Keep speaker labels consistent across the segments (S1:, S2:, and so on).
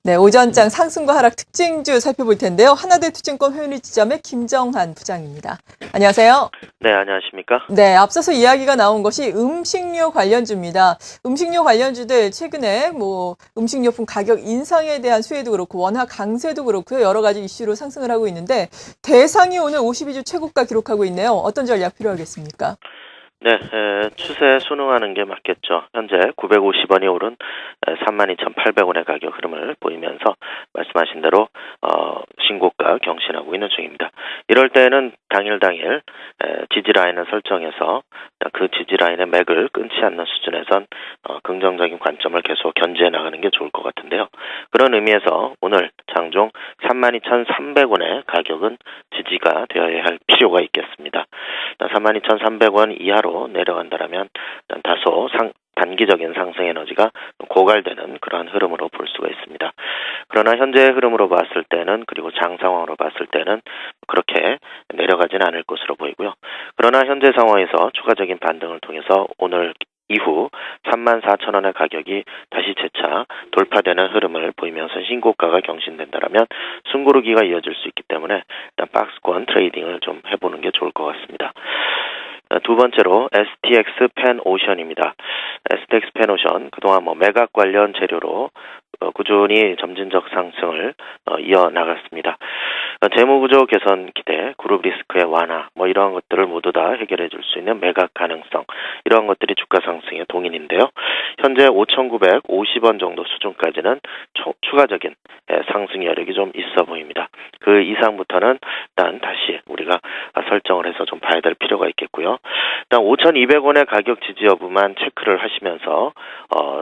S1: 네, 오전장 상승과 하락 특징주 살펴볼 텐데요. 하나대투증권 회원리지점의 김정한 부장입니다. 안녕하세요.
S2: 네, 안녕하십니까?
S1: 네, 앞서서 이야기가 나온 것이 음식료 관련주입니다. 음식료 관련주들 최근에 음식료품 가격 인상에 대한 수혜도 그렇고 원화 강세도 그렇고요. 여러 가지 이슈로 상승을 하고 있는데 대상이 오늘 52주 최고가 기록하고 있네요. 어떤 전략 필요하겠습니까?
S2: 네, 추세에 순응하는 게 맞겠죠. 현재 950원이 오른 32,800원의 가격 흐름을 보이면서 말씀하신 대로 신고가 경신하고 있는 중입니다. 이럴 때는 당일 지지라인을 설정해서 그 지지라인의 맥을 끊지 않는 수준에선 긍정적인 관점을 계속 견지해 나가는 게 좋을 것 같은데요. 그런 의미에서 오늘 장중 32,300원의 가격은 지지가 되어야 할 필요가 있겠습니다. 32,300원 이하로 내려간다면 다소 단기적인 상승 에너지가 고갈되는 그러한 흐름으로 볼 수가 있습니다. 그러나 현재의 흐름으로 봤을 때는 그리고 장 상황으로 봤을 때는 그렇게 내려가지는 않을 것으로 보이고요. 그러나 현재 상황에서 추가적인 반등을 통해서 오늘 이후 34,000원의 가격이 다시 재차 돌파되는 흐름을 보이면서 신고가가 경신된다면 숨고르기가 이어질 수 있기 때문에 일단 박스권 트레이딩을 좀 해보는 게 좋을 것 같습니다. 두 번째로 STX 펜오션입니다. STX 펜오션 그동안 매각 관련 재료로 꾸준히 점진적 상승을 이어나갔습니다. 재무구조 개선 기대, 그룹 리스크의 완화 이러한 것들을 모두 다 해결해 줄 수 있는 매각 가능성 이러한 것들이 주가 상승의 동인인데요. 현재 5,950원 정도 수준까지는 추가적인 상승 여력이 좀 있어 보입니다. 그 이상부터는 일단 다시 우리가 설정을 해서 좀 봐야 될 필요가 있겠고요. 일단 5,200원의 가격 지지 여부만 체크를 하시면서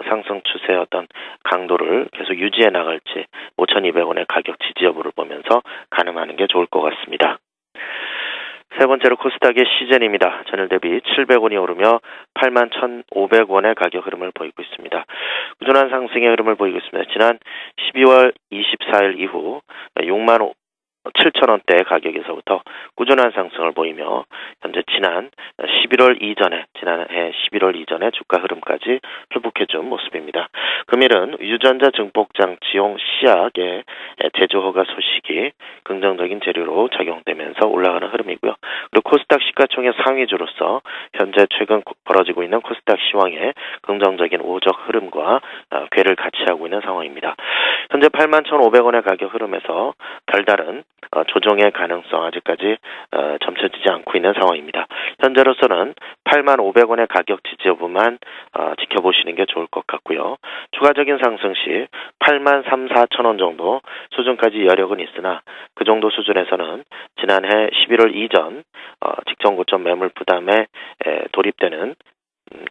S2: 상승 추세의 어떤 강도를 계속 유지해 나갈지 5,200원의 가격 지지 여부를 보면서 가늠하는 게 좋을 것 같습니다. 세 번째로 코스닥의 시젠입니다. 전일 대비 700원이 오르며 81,500원의 가격 흐름을 보이고 있습니다. 꾸준한 상승의 흐름을 보이고 있습니다. 지난 12월 24일 이후 67,000원대 가격에서부터 꾸준한 상승을 보이며 현재 지난해 11월 이전의 주가 흐름까지 회복해준 모습입니다. 금일은 유전자 증폭장치용 시약의 제조 허가 소식이 긍정적인 재료로 작용되면서 올라가는 흐름이고요. 그리고 코스닥 시가총액 상위주로서 현재 최근 벌어지고 있는 코스닥 시황의 긍정적인 우호적 흐름과 궤를 같이 하고 있는 상황입니다. 현재 81,500원의 가격 흐름에서 별다른 조정의 가능성 아직까지 점쳐지지 않고 있는 상황입니다. 현재로서는 85,500원의 가격 지지 여부만 지켜보시는 게 좋을 것 같고요. 추가적인 상승 시 83,400원 정도 수준까지 여력은 있으나 그 정도 수준에서는 지난해 11월 이전 직전 고점 매물 부담에 돌입되는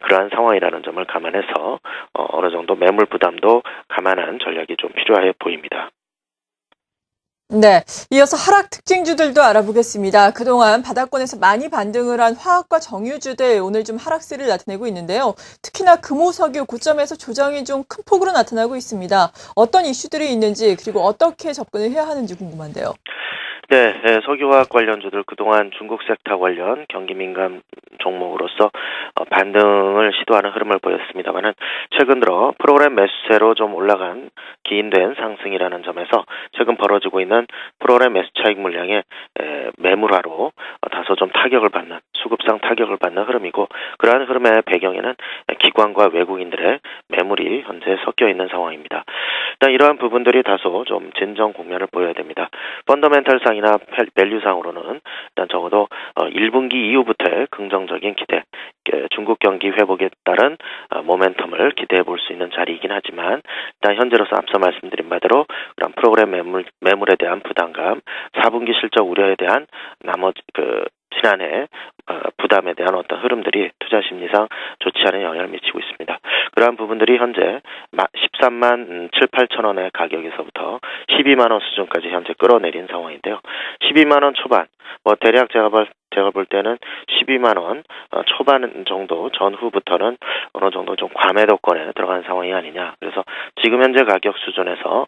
S2: 그러한 상황이라는 점을 감안해서 어느 정도 매물 부담도 감안한 전략이 좀 필요해 보입니다.
S1: 네, 이어서 하락 특징주들도 알아보겠습니다. 그동안 바닥권에서 많이 반등을 한 화학과 정유주들 오늘 좀 하락세를 나타내고 있는데요. 특히나 금호석유 고점에서 조정이 좀 큰 폭으로 나타나고 있습니다. 어떤 이슈들이 있는지 그리고 어떻게 접근을 해야 하는지 궁금한데요.
S2: 네, 석유화학 관련주들 그동안 중국 섹터 관련 경기 민감 종목으로서 반등을 시도하는 흐름을 보였습니다만은 최근 들어 프로그램 매수세로 좀 올라간 기인된 상승이라는 점에서 최근 벌어지고 있는 프로그램 매수 차익 물량의 매물화로 다소 좀 수급상 타격을 받는 흐름이고 그러한 흐름의 배경에는 기관과 외국인들의 매물이 현재 섞여 있는 상황입니다. 일단 이러한 부분들이 다소 좀 진정 국면을 보여야 됩니다. 펀더멘털상이나 밸류상으로는 일단 적어도 1분기 이후부터의 긍정적인 기대, 중국 경기 회복에 따른 모멘텀을 기대해 볼 수 있는 자리이긴 하지만 일단 현재로서 앞서 말씀드린 바대로 그런 프로그램 매물에 대한 부담감, 4분기 실적 우려에 대한 지난해 부담에 대한 어떤 흐름들이 투자 심리상 좋지 않은 영향을 미치고 있습니다. 그러한 부분들이 현재 13만 7, 8천 원의 가격에서부터 12만 원 수준까지 현재 끌어내린 상황인데요. 12만 원 초반, 대략 제가 볼 때는 12만 원 초반 정도 전후부터는 어느 정도 좀 과매도권에 들어간 상황이 아니냐. 그래서 지금 현재 가격 수준에서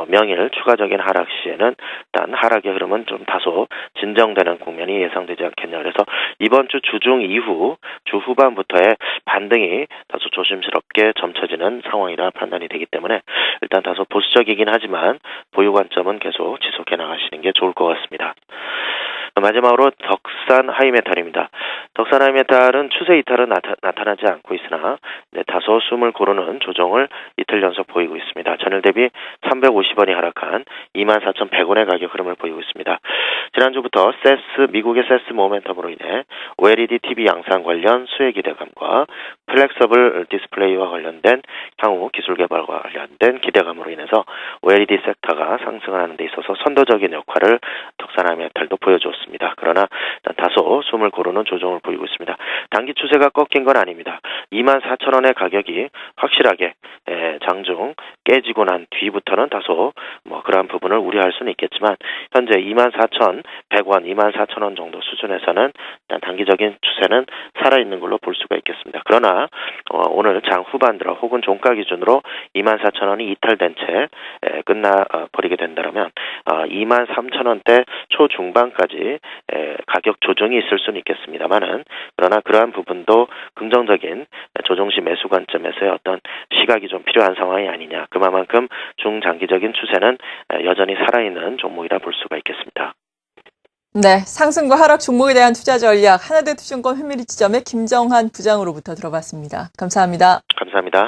S2: 명일 추가적인 하락 시에는 일단 하락의 흐름은 좀 다소 진정되는 국면이 예상되지 않겠냐. 그래서 이번 주 주중 이후 주 후반부터의 반등이 다소 조심스럽게 점쳐지는 상황이라 판단이 되기 때문에 일단 다소 보수적이긴 하지만 보유 관점은 계속 지속해 나가시는 게 좋을 것 같습니다. 마지막으로 덕산 하이메탈입니다. 덕산 하이메탈은 추세 이탈은 나타나지 않고 있으나 다소 숨을 고르는 조정을 이틀 연속 보이고 있습니다. 전일 대비 350원이 하락한 24,100원의 가격 흐름을 보이고 있습니다. 지난주부터 미국의 세스 모멘텀으로 인해 OLED TV 양산 관련 수혜 기대감과 플렉서블 디스플레이와 관련된 향후 기술 개발과 관련된 기대감으로 인해서 OLED 섹터가 상승하는 데 있어서 선도적인 역할을 덕산 하이메탈도 보여주었습니다. 그러나 다소 숨을 고르는 조정을 보이고 있습니다. 단기 추세가 꺾인 건 아닙니다. 24,000원의 가격이 확실하게 장중 깨지고 난 뒤부터는 다소 그러한 부분을 우려할 수는 있겠지만 현재 24,100원, 24,000원 정도 수준에서는 단기적인 추세는 살아있는 걸로 볼 수가 있겠습니다. 그러나 오늘 장 후반 들어 혹은 종가 기준으로 24,000원이 이탈된 채 끝나버리게 된다면 23,000원대 초중반까지 가격 조정이 있을 수는 있겠습니다만은 그러나 그러한 부분도 긍정적인 조정시 매수 관점에서의 어떤 시각이 좀 필요한 상황이 아니냐. 그만큼 중장기적인 추세는 여전히 살아있는 종목이라 볼 수가 있겠습니다.
S1: 네, 상승과 하락 종목에 대한 투자 전략 하나대투자증권 휴미리 지점의 김정한 부장으로부터 들어봤습니다. 감사합니다.
S2: 감사합니다.